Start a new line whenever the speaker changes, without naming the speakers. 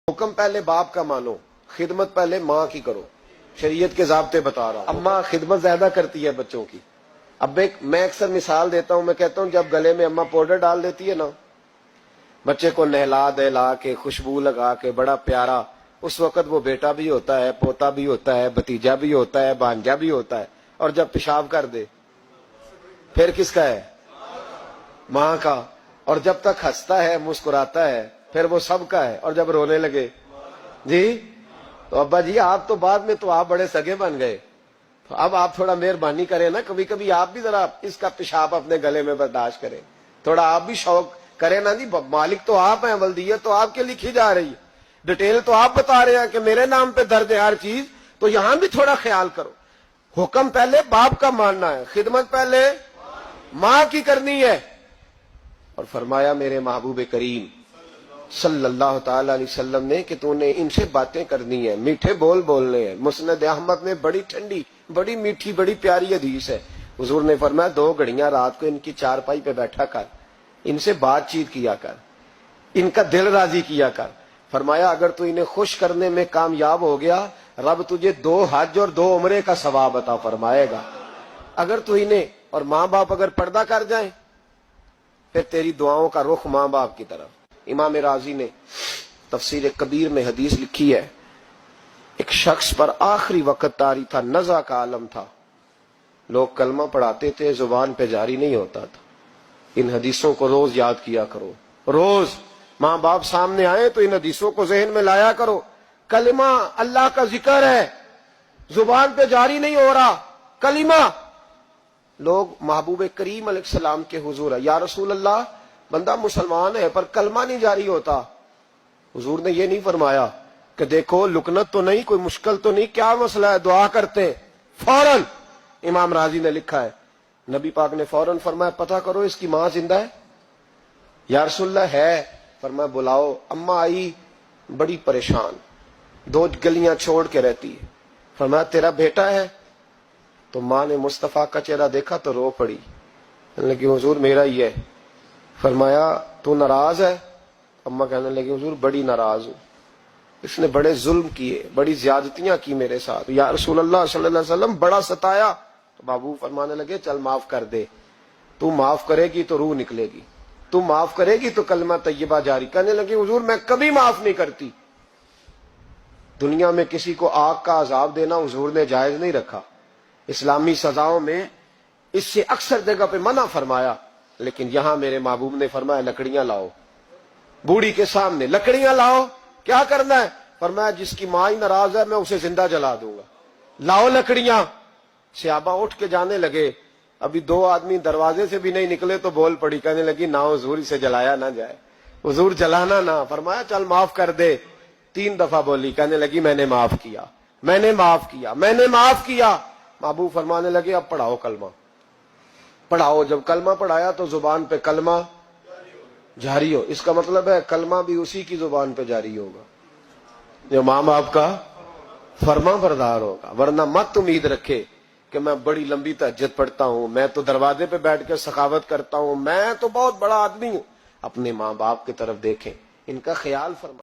حکم پہلے باپ کا مانو، خدمت پہلے ماں کی کرو. شریعت کے ضابطے بتا رہا ہوں. اماں خدمت زیادہ کرتی ہے بچوں کی. اب میں اکثر مثال دیتا ہوں، میں کہتا ہوں جب گلے میں اماں پاؤڈر ڈال دیتی ہے نا، بچے کو نہلا دہلا کے خوشبو لگا کے بڑا پیارا، اس وقت وہ بیٹا بھی ہوتا ہے، پوتا بھی ہوتا ہے، بھتیجا بھی ہوتا ہے، بھانجا بھی ہوتا ہے. اور جب پیشاب کر دے پھر کس کا ہے؟ ماں کا. اور جب تک ہنستا ہے مسکراتا ہے پھر وہ سب کا ہے. اور جب رونے لگے جی تو ابا جی آپ تو بعد میں تو آپ بڑے سگے بن گئے، تو اب آپ تھوڑا مہربانی کریں نا، کبھی کبھی آپ بھی ذرا اس کا پیشاب اپنے گلے میں برداشت کریں، تھوڑا آپ بھی شوق کریں نا جی. مالک تو آپ ہیں، ولدیت تو آپ کے لکھی جا رہی ہے، ڈیٹیل تو آپ بتا رہے ہیں کہ میرے نام پہ درد ہے ہر چیز، تو یہاں بھی تھوڑا خیال کرو. حکم پہلے باپ کا ماننا ہے، خدمت پہلے ماں کی کرنی ہے. اور فرمایا میرے محبوب کریم صلی اللہ تعالی علیہ وسلم نے کہ تو نے ان سے باتیں کرنی ہے، میٹھے بول بولنے ہیں. مسند احمد میں بڑی ٹھنڈی بڑی میٹھی بڑی پیاری حدیث ہے. حضور نے فرمایا 2 گھڑیاں رات کو ان کی چارپائی پہ بیٹھا کر، ان سے بات چیت کیا کر، ان کا دل راضی کیا کر. فرمایا اگر تو انہیں خوش کرنے میں کامیاب ہو گیا، رب تجھے 2 حج اور 2 عمرے کا ثواب عطا فرمائے گا. اگر تو انہیں اور ماں باپ اگر پردہ کر جائیں پھر تیری دعاؤں کا رخ ماں باپ کی طرف. امام راضی نے تفسیر کبیر میں حدیث لکھی ہے، ایک شخص پر آخری وقت طاری تھا، نزع کا عالم تھا، لوگ کلمہ پڑھاتے تھے، زبان پہ جاری نہیں ہوتا تھا. ان حدیثوں کو روز یاد کیا کرو، روز ماں باپ سامنے آئے تو ان حدیثوں کو ذہن میں لایا کرو. کلمہ اللہ کا ذکر ہے، زبان پہ جاری نہیں ہو رہا کلمہ. لوگ محبوب کریم علیہ السلام کے حضور ہے، یا رسول اللہ بندہ مسلمان ہے پر کلمہ نہیں جاری ہوتا. حضور نے یہ نہیں فرمایا کہ دیکھو لکنت تو نہیں، کوئی مشکل تو نہیں، کیا مسئلہ ہے، دعا کرتے ہیں. فوراً امام راضی نے لکھا ہے نبی پاک نے فوراً فرمایا پتہ کرو اس کی ماں زندہ ہے. یا رسول اللہ ہے. فرمایا بلاؤ. اماں آئی بڑی پریشان، 2 گلیاں چھوڑ کے رہتی ہے. فرمایا تیرا بیٹا ہے؟ تو ماں نے مصطفیٰ کا چہرہ دیکھا تو رو پڑی، کہنے لگی حضور میرا ہی ہے. فرمایا تو ناراض ہے؟ اماں کہنے لگی حضور بڑی ناراض ہوں، اس نے بڑے ظلم کیے، بڑی زیادتیاں کی میرے ساتھ. یا رسول اللہ صلی اللہ علیہ وسلم بڑا ستایا. تو بابو فرمانے لگے چل معاف کر دے، تو معاف کرے گی تو روح نکلے گی، تو معاف کرے گی تو کلمہ طیبہ جاری. کہنے لگی حضور میں کبھی معاف نہیں کرتی. دنیا میں کسی کو آگ کا عذاب دینا حضور نے جائز نہیں رکھا، اسلامی سزاؤں میں اس سے اکثر جگہ پہ منع فرمایا، لیکن یہاں میرے محبوب نے فرمایا لکڑیاں لاؤ. بوڑھی کے سامنے لکڑیاں لاؤ، کیا کرنا ہے؟ فرمایا جس کی ماں ہی ناراض ہے میں اسے زندہ جلا دوں گا، لاؤ لکڑیاں. صحابہ اٹھ کے جانے لگے، ابھی 2 آدمی دروازے سے بھی نہیں نکلے تو بول پڑی، کہنے لگی نہ حضور اسے جلایا نہ جائے، حضور جلانا نہ. فرمایا چل معاف کر دے. 3 دفعہ بولی، کہنے لگی میں نے معاف کیا، میں نے معاف کیا، میں نے معاف کیا. محبوب فرمانے لگے اب پڑھاؤ کلمہ، پڑھاؤ. جب کلمہ پڑھایا تو زبان پہ کلمہ جاری ہو. اس کا مطلب ہے کلمہ بھی اسی کی زبان پہ جاری ہوگا جو ماں باپ کا فرما بردار ہوگا. ورنہ مت امید رکھے کہ میں بڑی لمبی تہجد پڑھتا ہوں، میں تو دروازے پہ بیٹھ کے سخاوت کرتا ہوں، میں تو بہت بڑا آدمی ہوں. اپنے ماں باپ کی طرف دیکھیں، ان کا خیال فرما.